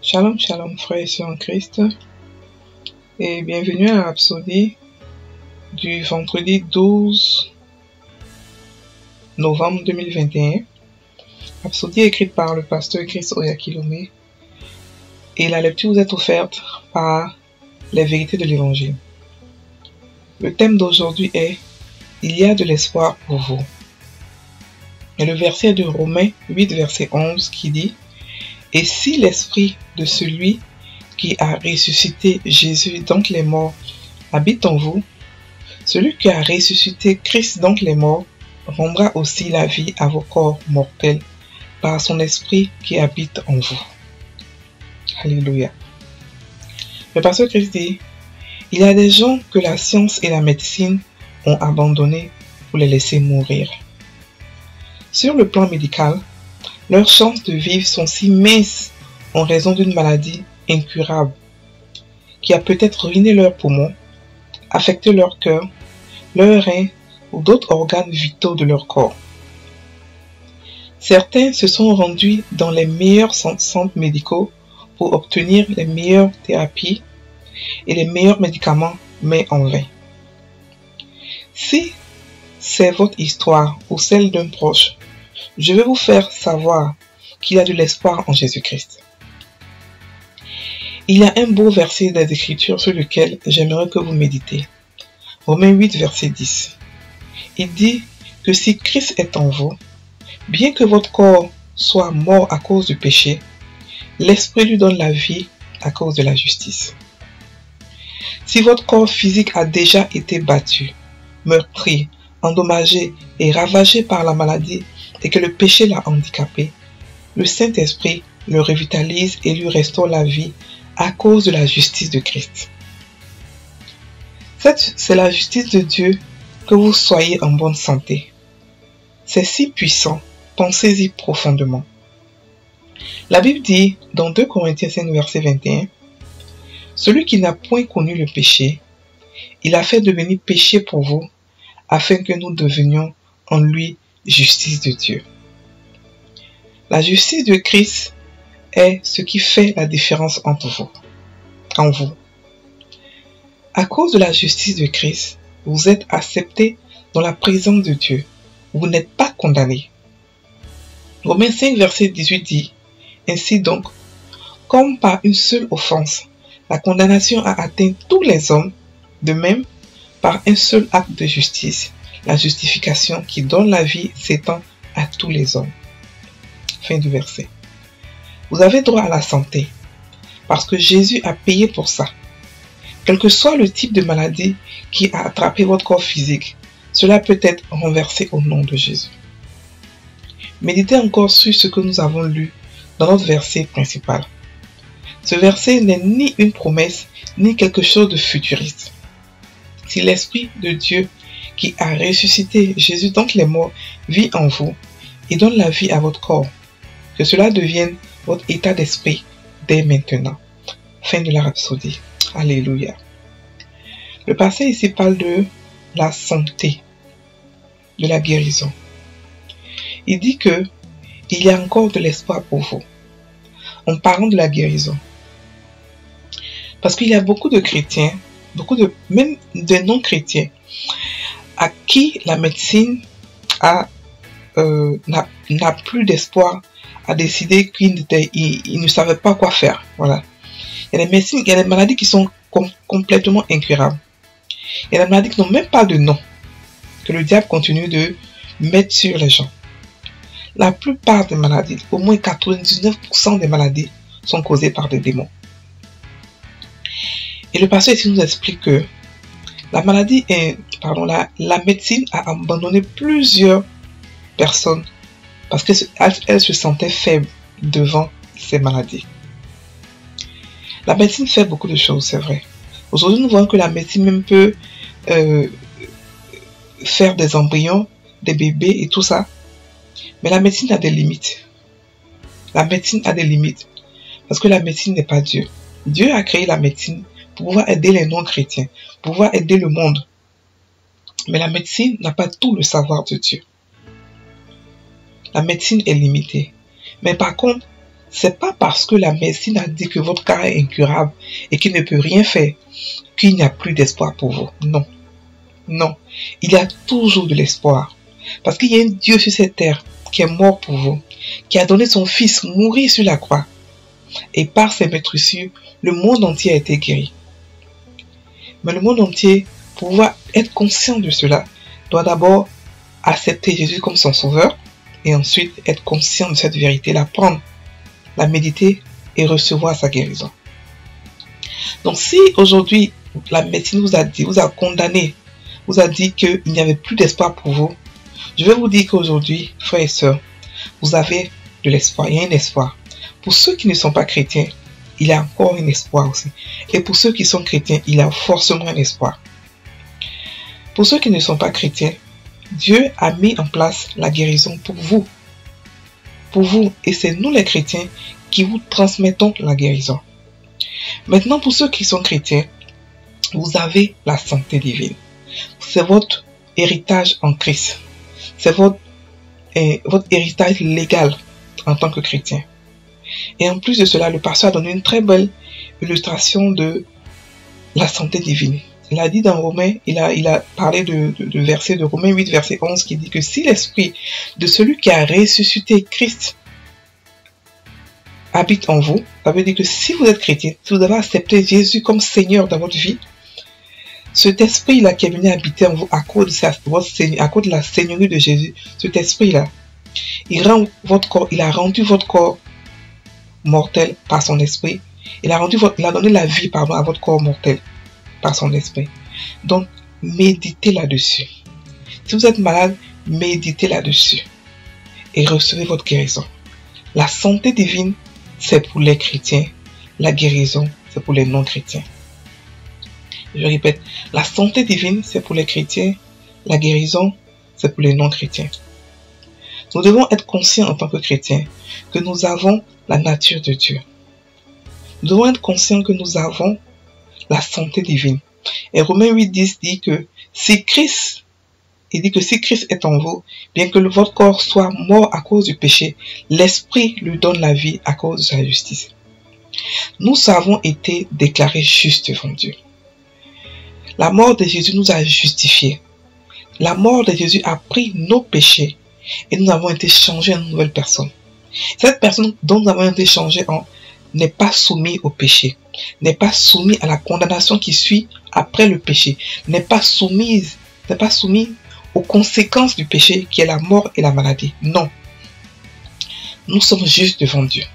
Shalom, shalom, frères et sœurs en Christ, et bienvenue à la Rhapsodie du vendredi 12 novembre 2021. Rhapsodie écrite par le pasteur Chris Oyakilome, et la lecture vous est offerte par les vérités de l'Évangile. Le thème d'aujourd'hui est « Il y a de l'espoir pour vous ». Et le verset de Romains 8, verset 11 qui dit « Et si l'esprit de celui qui a ressuscité Jésus d'entre les morts habite en vous, celui qui a ressuscité Christ d'entre les morts rendra aussi la vie à vos corps mortels par son esprit qui habite en vous. » Alléluia. Le pasteur Christ dit « Il y a des gens que la science et la médecine ont abandonnés pour les laisser mourir. Sur le plan médical, leurs chances de vivre sont si minces en raison d'une maladie incurable qui a peut-être ruiné leurs poumons, affecté leur cœur, leurs reins ou d'autres organes vitaux de leur corps. Certains se sont rendus dans les meilleurs centres médicaux pour obtenir les meilleures thérapies et les meilleurs médicaments, mais en vain. Si c'est votre histoire ou celle d'un proche, je vais vous faire savoir qu'il y a de l'espoir en Jésus-Christ. Il y a un beau verset des Écritures sur lequel j'aimerais que vous méditez. Romains 8, verset 10. Il dit que si Christ est en vous, bien que votre corps soit mort à cause du péché, l'Esprit lui donne la vie à cause de la justice. Si votre corps physique a déjà été battu, meurtri, endommagé et ravagé par la maladie et que le péché l'a handicapé, le Saint-Esprit le revitalise et lui restaure la vie à cause de la justice de Christ. C'est la justice de Dieu que vous soyez en bonne santé. C'est si puissant, pensez-y profondément. La Bible dit dans 2 Corinthiens 5, verset 21, « Celui qui n'a point connu le péché, il a fait devenir péché pour vous, afin que nous devenions en lui justice de Dieu. » La justice de Christ est ce qui fait la différence en vous. À cause de la justice de Christ, vous êtes acceptés dans la présence de Dieu. Vous n'êtes pas condamnés. Romains 5, verset 18 dit, « Ainsi donc, comme par une seule offense, la condamnation a atteint tous les hommes, de même, par un seul acte de justice, la justification qui donne la vie s'étend à tous les hommes. » Fin du verset. Vous avez droit à la santé, parce que Jésus a payé pour ça. Quel que soit le type de maladie qui a attrapé votre corps physique, cela peut être renversé au nom de Jésus. Méditez encore sur ce que nous avons lu dans notre verset principal. Ce verset n'est ni une promesse, ni quelque chose de futuriste. Si l'Esprit de Dieu qui a ressuscité Jésus d'entre les morts vit en vous et donne la vie à votre corps, que cela devienne votre état d'esprit dès maintenant. Fin de la Rhapsodie. Alléluia. Le passé ici parle de la santé, de la guérison. Il dit que il y a encore de l'espoir pour vous en parlant de la guérison. Parce qu'il y a beaucoup de chrétiens, même de non-chrétiens, à qui la médecine n'a plus d'espoir, a décidé qu'ils ne savaient pas quoi faire. Voilà. Il y a des maladies qui sont complètement incurables. Il y a des maladies qui n'ont même pas de nom, que le diable continue de mettre sur les gens. La plupart des maladies, au moins 99% des maladies, sont causées par des démons. Et le pasteur ici nous explique que la médecine a abandonné plusieurs personnes parce qu'elles se sentaient faibles devant ces maladies. La médecine fait beaucoup de choses, c'est vrai. Aujourd'hui, nous voyons que la médecine même peut faire des embryons, des bébés et tout ça. Mais la médecine a des limites. La médecine a des limites. Parce que la médecine n'est pas Dieu. Dieu a créé la médecine pour pouvoir aider les non-chrétiens, pour pouvoir aider le monde. Mais la médecine n'a pas tout le savoir de Dieu. La médecine est limitée. Mais par contre, C'est pas parce que la médecine a dit que votre cas est incurable et qu'il ne peut rien faire qu'il n'y a plus d'espoir pour vous. Non. Non. Il y a toujours de l'espoir. Parce qu'il y a un Dieu sur cette terre qui est mort pour vous, qui a donné son Fils mourir sur la croix. Et par ses meurtrissures, le monde entier a été guéri. Mais le monde entier, pour pouvoir être conscient de cela, doit d'abord accepter Jésus comme son sauveur et ensuite être conscient de cette vérité, la prendre, la méditer et recevoir sa guérison. Donc si aujourd'hui la médecine vous a condamné, vous a dit qu'il n'y avait plus d'espoir pour vous, je vais vous dire qu'aujourd'hui, frères et sœurs, vous avez de l'espoir, il y a un espoir. Pour ceux qui ne sont pas chrétiens, il y a encore un espoir aussi. Et pour ceux qui sont chrétiens, il y a forcément un espoir. Pour ceux qui ne sont pas chrétiens, Dieu a mis en place la guérison pour vous. Pour vous. Et c'est nous les chrétiens qui vous transmettons la guérison. Maintenant, pour ceux qui sont chrétiens, vous avez la santé divine. C'est votre héritage en Christ. C'est votre héritage légal en tant que chrétien. Et en plus de cela, le pasteur a donné une très belle illustration de la santé divine. Il a dit dans Romains, il a parlé de verset de Romains 8, verset 11, qui dit que si l'esprit de celui qui a ressuscité Christ habite en vous, ça veut dire que si vous êtes chrétien, si vous avez accepté Jésus comme Seigneur dans votre vie, cet esprit-là qui est venu habiter en vous à cause de la seigneurie de Jésus, cet esprit-là, il a rendu votre corps mortel par son esprit. Il a donné la vie à votre corps mortel par son esprit. Donc, méditez là-dessus. Si vous êtes malade, méditez là-dessus et recevez votre guérison. La santé divine, c'est pour les chrétiens. La guérison, c'est pour les non-chrétiens. Je répète, la santé divine, c'est pour les chrétiens. La guérison, c'est pour les non-chrétiens. Nous devons être conscients en tant que chrétiens que nous avons la nature de Dieu. Nous devons être conscients que nous avons la santé divine. Et Romains 8:10 dit que si Christ est en vous, bien que votre corps soit mort à cause du péché, l'esprit lui donne la vie à cause de sa justice. Nous avons été déclarés justes devant Dieu. La mort de Jésus nous a justifiés. La mort de Jésus a pris nos péchés et nous avons été changés en une nouvelle personne. Cette personne dont nous avons été changés n'est pas soumise au péché, n'est pas soumise à la condamnation qui suit après le péché, n'est pas soumise aux conséquences du péché qui est la mort et la maladie. Non. Nous sommes justes devant Dieu.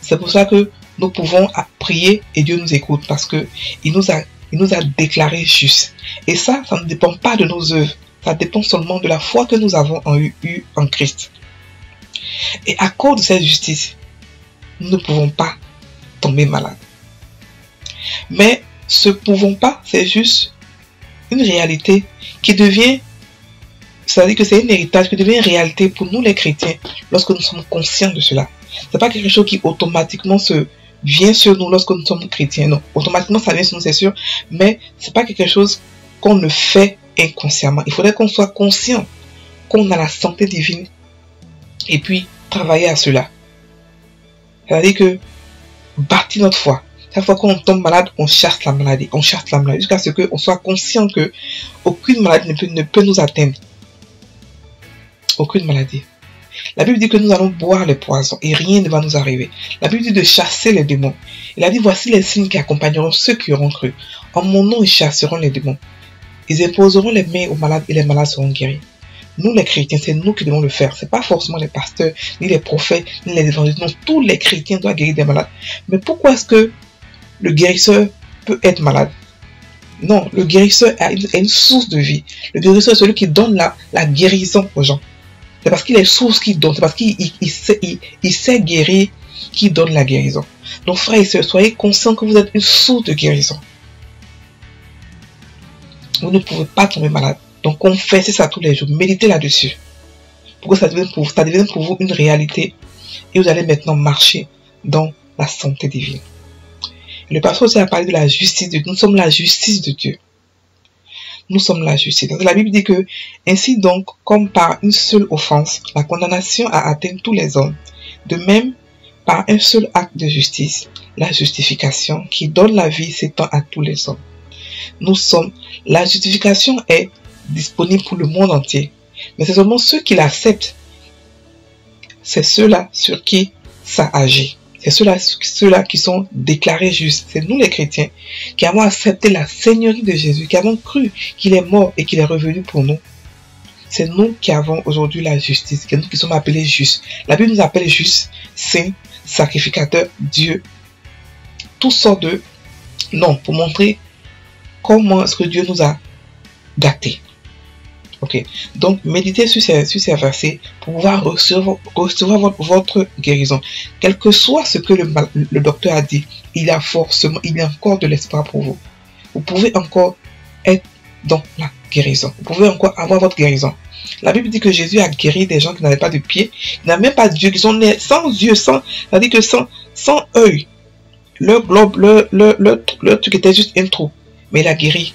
C'est pour ça que nous pouvons prier et Dieu nous écoute parce que il nous a déclarés justes. Et ça ne dépend pas de nos œuvres. Ça dépend seulement de la foi que nous avons eu en Christ. Et à cause de cette justice, nous ne pouvons pas tomber malades. Mais ce pouvons pas, c'est juste une réalité qui devient, c'est-à-dire que c'est un héritage qui devient une réalité pour nous les chrétiens lorsque nous sommes conscients de cela. C'est pas quelque chose qui automatiquement vient sur nous lorsque nous sommes chrétiens. Non, automatiquement ça vient sur nous, c'est sûr, mais c'est pas quelque chose qu'on ne fait inconsciemment. Il faudrait qu'on soit conscient qu'on a la santé divine et puis travailler à cela. C'est-à-dire que bâtir notre foi. Chaque fois qu'on tombe malade, on chasse la maladie. On chasse la maladie jusqu'à ce qu'on soit conscient que aucune maladie ne peut nous atteindre. Aucune maladie. La Bible dit que nous allons boire les poisons et rien ne va nous arriver. La Bible dit de chasser les démons. Il a dit voici les signes qui accompagneront ceux qui auront cru. En mon nom, ils chasseront les démons. Ils imposeront les mains aux malades et les malades seront guéris. Nous les chrétiens, c'est nous qui devons le faire. Ce n'est pas forcément les pasteurs, ni les prophètes, ni les évangélistes. Non, tous les chrétiens doivent guérir des malades. Mais pourquoi est-ce que le guérisseur peut être malade? Non, le guérisseur a une source de vie. Le guérisseur est celui qui donne la guérison aux gens. C'est parce qu'il est source qui donne. C'est parce qu'il sait guérir qui donne la guérison. Donc frères et sœurs, soyez conscients que vous êtes une source de guérison. Vous ne pouvez pas tomber malade. Donc confessez ça tous les jours. Méditez là-dessus. Pour que ça devienne pour vous une réalité. Et vous allez maintenant marcher dans la santé divine. Et le pasteur aussi a parlé de la justice de Dieu. Nous sommes la justice de Dieu. Nous sommes la justice. Donc, la Bible dit que, ainsi donc, comme par une seule offense, la condamnation a atteint tous les hommes. De même, par un seul acte de justice, la justification qui donne la vie s'étend à tous les hommes. La justification est disponible pour le monde entier, mais c'est seulement ceux qui l'acceptent, c'est ceux-là sur qui ça agit. C'est ceux-là qui sont déclarés justes. C'est nous les chrétiens qui avons accepté la seigneurie de Jésus, qui avons cru qu'il est mort et qu'il est revenu pour nous. C'est nous qui avons aujourd'hui la justice, c'est nous qui sommes appelés justes. La Bible nous appelle justes, saints, sacrificateurs, Dieu. Toutes sortes de noms pour montrer comment est-ce que Dieu nous a gâtés. Ok, donc méditez sur ces versets pour pouvoir recevoir votre guérison. Quel que soit ce que le docteur a dit, il y a encore de l'espoir pour vous. Vous pouvez encore être dans la guérison. Vous pouvez encore avoir votre guérison. La Bible dit que Jésus a guéri des gens qui n'avaient pas de pied, qui n'avaient même pas d'yeux, qui sont nés sans yeux, ça dit que sans œil. Le globe, le truc était juste un trou, mais il a guéri.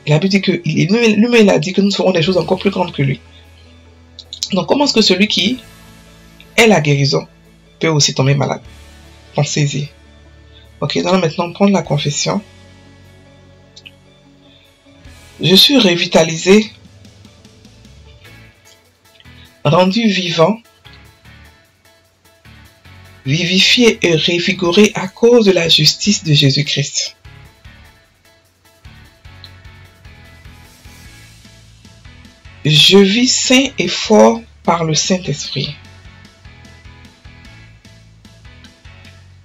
La Bible dit que lui-même il a dit que nous ferons des choses encore plus grandes que lui. Donc comment est-ce que celui qui est la guérison peut aussi tomber malade? Pensez-y. Ok, nous allons maintenant prendre la confession. Je suis revitalisé, rendu vivant, vivifié et revigoré à cause de la justice de Jésus-Christ. Je vis sain et fort par le Saint-Esprit.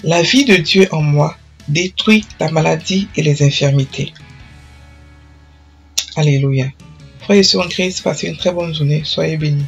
La vie de Dieu en moi détruit la maladie et les infirmités. Alléluia. Frères et sœurs en Christ, passez une très bonne journée. Soyez bénis.